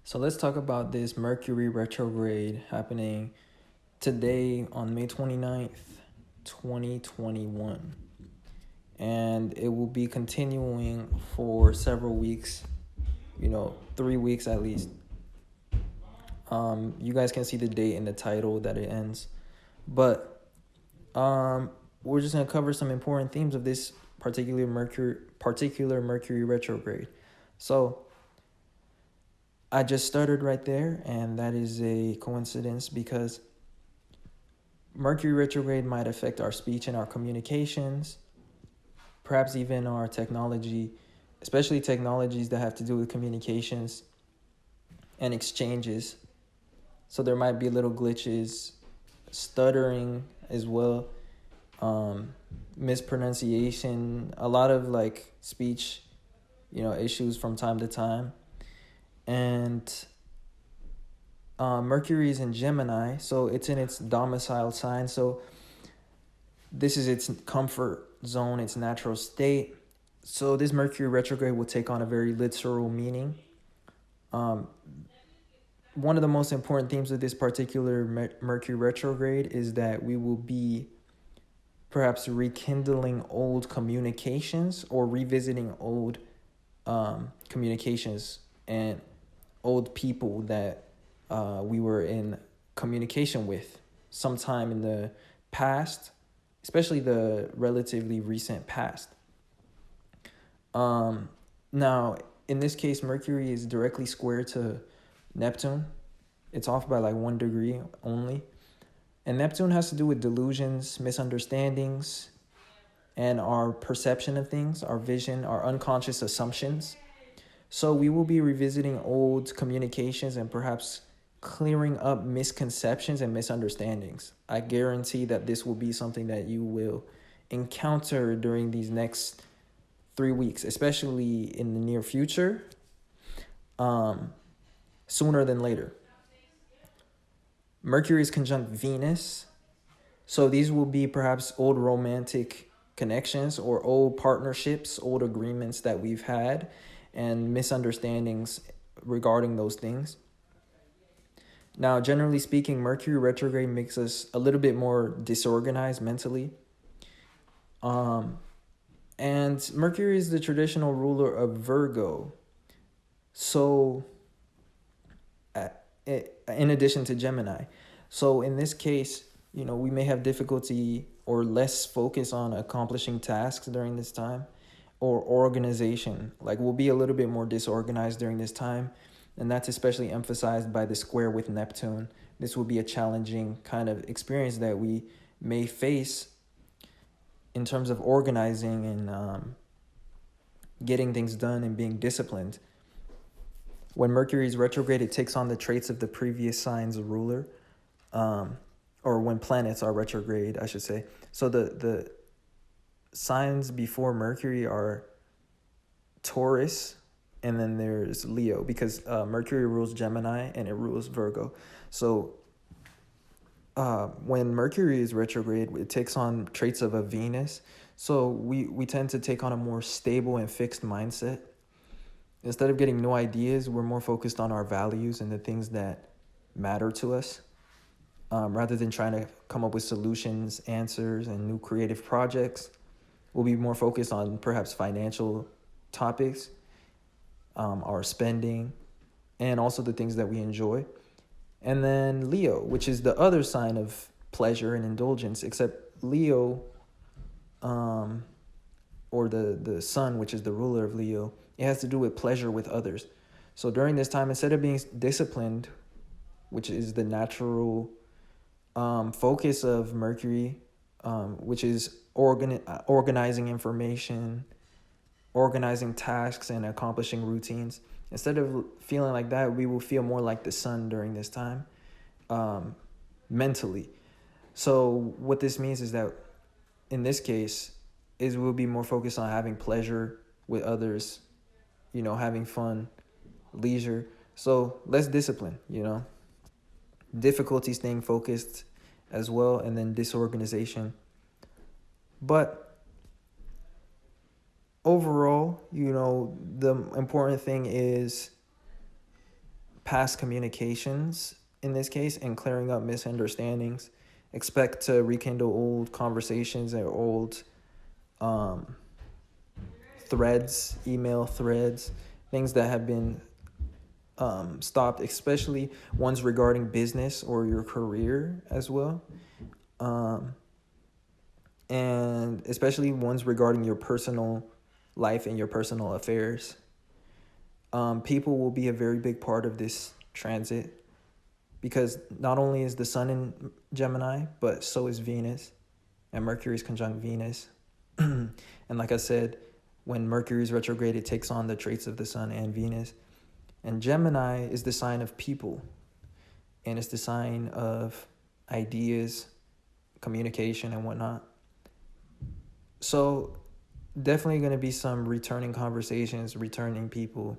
So let's talk about this Mercury retrograde happening today on May 29th, 2021. And it will be continuing for several weeks, 3 weeks at least. You guys can see the date in the title that it ends. But we're just going to cover some important themes of this particular Mercury retrograde. So I just stuttered right there, and that is a coincidence because Mercury retrograde might affect our speech and our communications, perhaps even our technology, especially technologies that have to do with communications and exchanges. So there might be little glitches, stuttering as well, mispronunciation, a lot of speech, issues from time to time. And Mercury is in Gemini, so it's in its domicile sign. So this is its comfort zone, its natural state. So this Mercury retrograde will take on a very literal meaning. One of the most important themes of this particular Mercury retrograde is that we will be perhaps rekindling old communications or revisiting old communications and old people that we were in communication with sometime in the past, especially the relatively recent past. Now, in this case, Mercury is directly square to Neptune. It's off by 1 degree only. And Neptune has to do with delusions, misunderstandings, and our perception of things, our vision, our unconscious assumptions. So we will be revisiting old communications and perhaps clearing up misconceptions and misunderstandings. I guarantee that this will be something that you will encounter during these next 3 weeks, especially in the near future, sooner than later. Mercury is conjunct Venus. So these will be perhaps old romantic connections or old partnerships, old agreements that we've had, and misunderstandings regarding those things. Now, generally speaking, Mercury retrograde makes us a little bit more disorganized mentally. And Mercury is the traditional ruler of Virgo. So, in addition to Gemini. So in this case, we may have difficulty or less focus on accomplishing tasks during this time, or organization. We'll be a little bit more disorganized during this time, and that's especially emphasized by the square with Neptune. This will be a challenging kind of experience that we may face in terms of organizing and getting things done and being disciplined. When Mercury is retrograde, it takes on the traits of the previous sign's ruler, or when planets are retrograde, I should say. So the signs before Mercury are Taurus, and then there's Leo, because Mercury rules Gemini and it rules Virgo. So when Mercury is retrograde, it takes on traits of a Venus. So we tend to take on a more stable and fixed mindset. Instead of getting new ideas, we're more focused on our values and the things that matter to us, rather than trying to come up with solutions, answers, and new creative projects. We'll be more focused on perhaps financial topics, our spending, and also the things that we enjoy. And then Leo, which is the other sign of pleasure and indulgence, except Leo, or the sun, which is the ruler of Leo, it has to do with pleasure with others. So during this time, instead of being disciplined, which is the natural focus of Mercury, which is organizing information, organizing tasks, and accomplishing routines. Instead of feeling like that, we will feel more like the sun during this time, mentally. So what this means is that in this case, we'll be more focused on having pleasure with others, having fun, leisure. So less discipline, difficulty staying focused as well, and then disorganization. But overall, the important thing is past communications in this case and clearing up misunderstandings. Expect to rekindle old conversations and old threads, email threads, things that have been stopped, especially ones regarding business or your career as well. And especially ones regarding your personal life and your personal affairs. People will be a very big part of this transit because not only is the sun in Gemini, but so is Venus, and Mercury is conjunct Venus. And like I said, when Mercury is retrograde, it takes on the traits of the sun and Venus. And Gemini is the sign of people, and it's the sign of ideas, communication, and whatnot. So definitely going to be some returning conversations, returning people,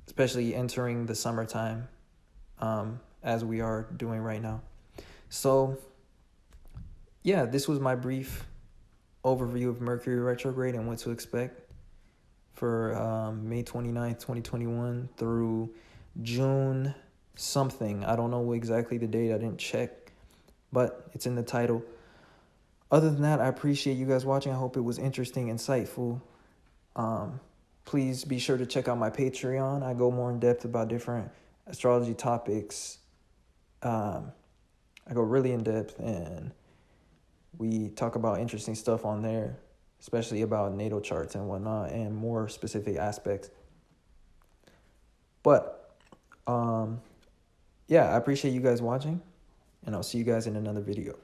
especially entering the summertime, as we are doing right now. So yeah, this was my brief overview of Mercury retrograde and what to expect for May 29th, 2021 through June something. I don't know exactly the date. I didn't check, but it's in the title. Other than that, I appreciate you guys watching. I hope it was interesting, insightful. Please be sure to check out my Patreon. I go more in depth about different astrology topics. I go really in depth, and we talk about interesting stuff on there, especially about natal charts and whatnot, and more specific aspects. But yeah, I appreciate you guys watching, and I'll see you guys in another video.